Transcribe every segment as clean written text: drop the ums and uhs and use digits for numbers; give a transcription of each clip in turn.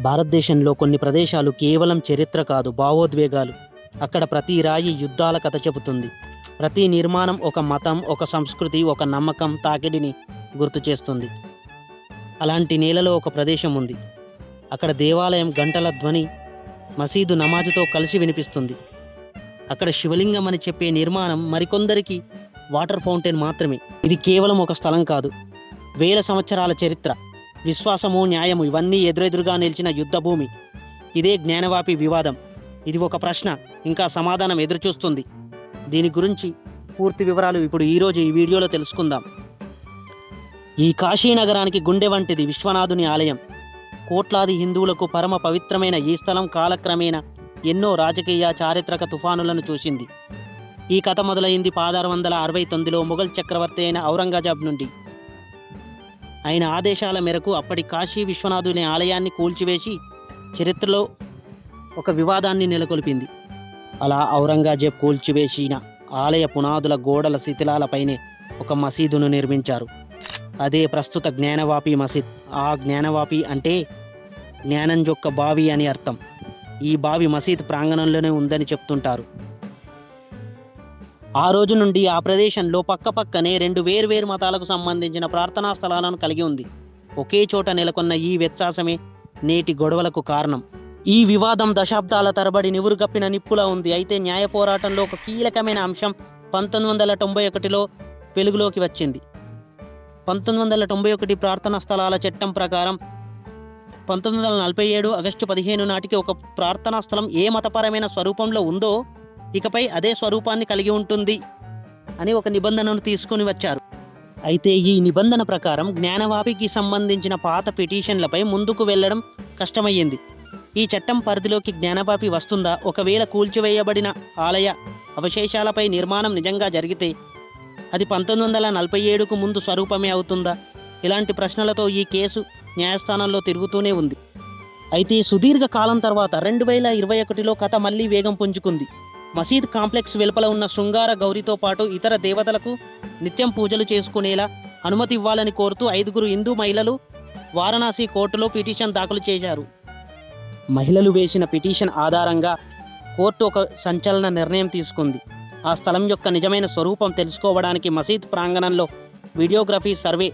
భారతదేశంలో కొన్ని ప్రదేశాలు కేవలం చరిత్ర కాదు, భావోద్వేగాలు. అక్కడ ప్రతి రాయి యుద్ధాల కథ చెబుతుంది. ప్రతి నిర్మాణం ఒక మతం, ఒక సంస్కృతి, ఒక నమ్మకం తాకిడిని గుర్తు చేస్తుంది. అలాంటి నేలలో ఒక ప్రదేశం ఉంది. అక్కడ దేవాలయం గంటల ధ్వని మసీదు నమాజుతో కలిసి వినిపిస్తుంది. అక్కడ శివలింగం అని చెప్పే నిర్మాణం మరికొందరికి వాటర్ ఫౌంటైన్ మాత్రమే. ఇది కేవలం ఒక స్థలం కాదు, వేల సంవత్సరాల చరిత్ర, విశ్వాసము, న్యాయము ఇవన్నీ ఎదురెదురుగా నిలిచిన యుద్ధ భూమి. ఇదే జ్ఞానవాపి వివాదం. ఇది ఒక ప్రశ్న, ఇంకా సమాధానం ఎదురుచూస్తుంది. దీని గురించి పూర్తి వివరాలు ఇప్పుడు ఈరోజు ఈ వీడియోలో తెలుసుకుందాం. ఈ కాశీ నగరానికి గుండె వంటిది విశ్వనాథుని ఆలయం. కోట్లాది హిందువులకు పరమ పవిత్రమైన ఈ స్థలం కాలక్రమేణా ఎన్నో రాజకీయ, చారిత్రక తుఫానులను చూసింది. ఈ కథ మొదలైంది 1669లో మొఘల్ చక్రవర్తి అయిన ఔరంగజేబ్ నుండి. ఆయన ఆదేశాల మేరకు అప్పటి కాశీ విశ్వనాథుని ఆలయాన్ని కూల్చివేసి చరిత్రలో ఒక వివాదాన్ని నెలకొల్పింది. అలా ఔరంగజేబ్ కూల్చివేసిన ఆలయ పునాదుల గోడల శిథిలాలపైనే ఒక మసీదును నిర్మించారు. అదే ప్రస్తుత జ్ఞానవాపి మసీద్. ఆ జ్ఞానవాపి అంటే జ్ఞానం యొక్క బావి అని అర్థం. ఈ బావి మసీద్ ప్రాంగణంలోనే ఉందని చెప్తుంటారు. ఆ రోజు నుండి ఆ ప్రదేశంలో పక్కపక్కనే రెండు వేర్వేరు మతాలకు సంబంధించిన ప్రార్థనా స్థలాలను కలిగి ఉంది. ఒకే చోట నెలకొన్న ఈ వ్యత్యాసమే నేటి గొడవలకు కారణం. ఈ వివాదం దశాబ్దాల తరబడి నివురుగప్పిన నిప్పులా ఉంది. అయితే న్యాయ పోరాటంలో ఒక కీలకమైన అంశం 1991లో వెలుగులోకి వచ్చింది. 1991 ప్రార్థనా స్థలాల చట్టం ప్రకారం 1947 ఆగస్టు 15 నాటికి ఒక ప్రార్థనా స్థలం ఏ మతపరమైన స్వరూపంలో ఉందో ఇకపై అదే స్వరూపాన్ని కలిగి ఉంటుంది అని ఒక నిబంధనను తీసుకుని వచ్చారు. అయితే ఈ నిబంధన ప్రకారం జ్ఞానవాపికి సంబంధించిన పాత పిటిషన్లపై ముందుకు వెళ్ళడం కష్టమయ్యింది. ఈ చట్టం పరిధిలోకి జ్ఞానవాపి వస్తుందా? ఒకవేళ కూల్చివేయబడిన ఆలయ అవశేషాలపై నిర్మాణం నిజంగా జరిగితే అది 1947కు ముందు స్వరూపమే అవుతుందా? ఇలాంటి ప్రశ్నలతో ఈ కేసు న్యాయస్థానంలో తిరుగుతూనే ఉంది. అయితే సుదీర్ఘ కాలం తర్వాత 2021లో కథ మళ్లీ వేగం పుంజుకుంది. మసీద్ కాంప్లెక్స్ వెలుపల ఉన్న శృంగార గౌరితో పాటు ఇతర దేవతలకు నిత్యం పూజలు చేసుకునేలా అనుమతి ఇవ్వాలని కోరుతూ 5 హిందూ మహిళలు వారణాసి కోర్టులో పిటిషన్ దాఖలు చేశారు. మహిళలు వేసిన పిటిషన్ ఆధారంగా కోర్టు ఒక సంచలన నిర్ణయం తీసుకుంది. ఆ స్థలం యొక్క నిజమైన స్వరూపం తెలుసుకోవడానికి మసీద్ ప్రాంగణంలో వీడియోగ్రఫీ సర్వే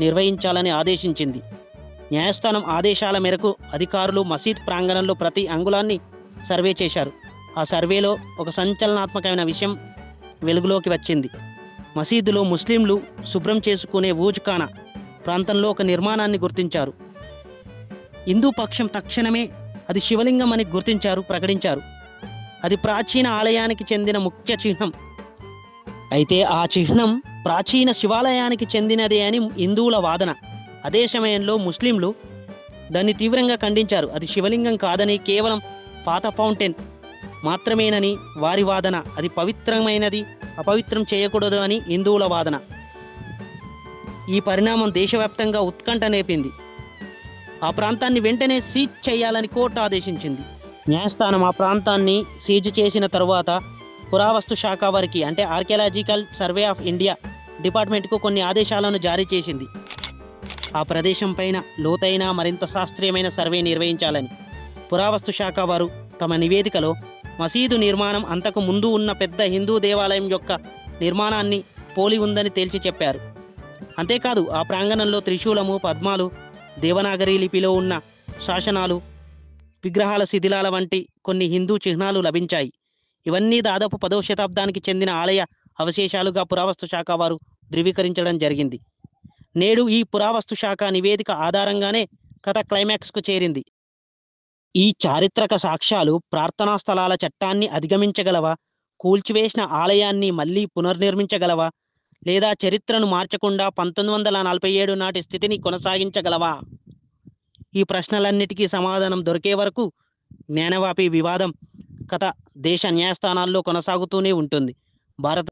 నిర్వహించాలని ఆదేశించింది. న్యాయస్థానం ఆదేశాల మేరకు అధికారులు మసీద్ ప్రాంగణంలో ప్రతి అంగుళాన్ని సర్వే చేశారు. ఆ సర్వేలో ఒక సంచలనాత్మకమైన విషయం వెలుగులోకి వచ్చింది. మసీదులో ముస్లింలు శుభ్రం చేసుకునే ఊజ్ఖానా ప్రాంతంలో ఒక నిర్మాణాన్ని గుర్తించారు. హిందూ పక్షం తక్షణమే అది శివలింగం అని ప్రకటించారు. అది ప్రాచీన ఆలయానికి చెందిన ముఖ్య చిహ్నం. అయితే ఆ చిహ్నం ప్రాచీన శివాలయానికి చెందినదే అని హిందువుల వాదన. అదే సమయంలో ముస్లింలు దాన్ని తీవ్రంగా ఖండించారు. అది శివలింగం కాదని, కేవలం పాత ఫౌంటైన్ మాత్రమేనని వారి వాదన. అది పవిత్రమైనది, అపవిత్రం చేయకూడదు అని హిందువుల వాదన. ఈ పరిణామం దేశవ్యాప్తంగా ఉత్కంఠ నేపింది. ఆ ప్రాంతాన్ని వెంటనే సీజ్ చేయాలని కోర్టు ఆదేశించింది. న్యాయస్థానం ఆ ప్రాంతాన్ని సీజ్ చేసిన తరువాత పురావస్తు శాఖ వారికి అంటే ఆర్కియాలజికల్ సర్వే ఆఫ్ ఇండియా డిపార్ట్మెంట్కు కొన్ని ఆదేశాలను జారీ చేసింది. ఆ ప్రదేశం పైన లోతైన మరింత శాస్త్రీయమైన సర్వే నిర్వహించాలని. పురావస్తు శాఖ వారు తమ నివేదికలో మసీదు నిర్మాణం అంతకు ముందు ఉన్న పెద్ద హిందూ దేవాలయం యొక్క నిర్మాణాన్ని పోలి ఉందని తేల్చి చెప్పారు. అంతేకాదు ఆ ప్రాంగణంలో త్రిశూలము, పద్మాలు, దేవనాగరి లిపిలో ఉన్న శాసనాలు, విగ్రహాల శిథిలాల వంటి కొన్ని హిందూ చిహ్నాలు లభించాయి. ఇవన్నీ దాదాపు 10వ శతాబ్దానికి చెందిన ఆలయ అవశేషాలుగా పురావస్తు శాఖ వారు ధృవీకరించడం జరిగింది. నేడు ఈ పురావస్తు శాఖ నివేదిక ఆధారంగానే కథ క్లైమాక్స్కు చేరింది. ఈ చారిత్రక సాక్ష్యాలు ప్రార్థనా స్థలాల చట్టాన్ని అధిగమించగలవా? కూల్చివేసిన ఆలయాన్ని మళ్ళీ పునర్నిర్మించగలవా? లేదా చరిత్రను మార్చకుండా 1947 నాటి స్థితిని కొనసాగించగలవా? ఈ ప్రశ్నలన్నిటికీ సమాధానం దొరికే వరకు జ్ఞానవాపి వివాదం కథ దేశ న్యాయస్థానాల్లో కొనసాగుతూనే ఉంటుంది. భారత